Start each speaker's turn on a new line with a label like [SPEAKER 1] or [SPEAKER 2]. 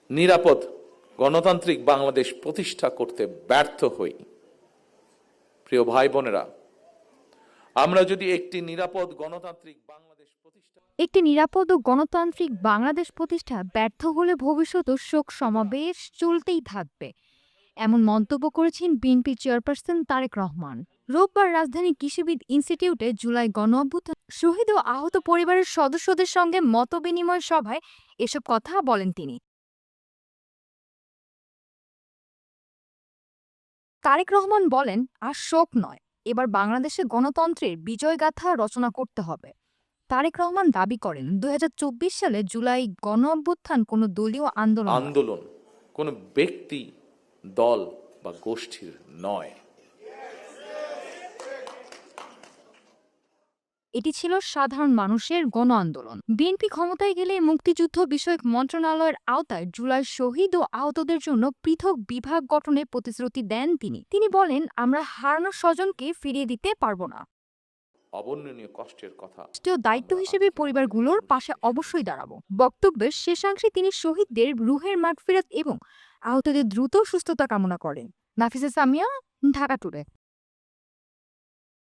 [SPEAKER 1] নিরাপদ গণতান্ত্রিক বাংলাদেশ প্রতিষ্ঠা করতে ব্যর্থ হই, প্রিয় ভাই বোনেরা, আমরা যদি একটি নিরাপদ গণতান্ত্রিক বাংলাদেশ
[SPEAKER 2] প্রতিষ্ঠা ব্যর্থ হলে ভবিষ্যতে শোক সমাবেশ চলতেই থাকবে, এমন মন্তব্য করেছেন বিএনপি চেয়ারপারসন তারেক রহমান। রোববার রাজধানীর কৃষিবিদ ইনস্টিটিউটে জুলাই গণঅভ্যুত্থান শহীদ ও আহত পরিবারের সদস্যদের সঙ্গে মতবিনিময় সভায় এসব কথা বলেন তিনি। তারেক রহমান বলেন, আর শোক নয়, এবার বাংলাদেশে গণতন্ত্রের বিজয়গাথা রচনা করতে হবে। তারেক রহমান দাবি করেন, ২০২৪ সালে জুলাই গণঅভ্যুত্থান কোনো দলীয়
[SPEAKER 1] আন্দোলন, কোনো ব্যক্তি, দল বা গোষ্ঠীর নয়।
[SPEAKER 2] এটি ছিল সাধারণ মানুষের গণ আন্দোলন। বিএনপি ক্ষমতায় গেলে মুক্তিযুদ্ধ বিষয়ক মন্ত্রণালয়ের আওতায় জুলাই শহীদ ও আহতদের জন্য পৃথক বিভাগ গঠনের প্রতিশ্রুতি দেন তিনি। তিনি বলেন, আমরা হারানো স্বজনকে ফিরিয়ে দিতে পারবো না,
[SPEAKER 1] অবর্ণনীয় কষ্টের কথা
[SPEAKER 2] দায়িত্ব হিসেবে পরিবারগুলোর পাশে অবশ্যই দাঁড়াবো। বক্তব্যের শেষাংশে তিনি শহীদদের রুহের মাগফিরাত এবং আহতদের দ্রুত সুস্থতা কামনা করেন। নাফিসা সামিয়া, ঢাকা টুডে।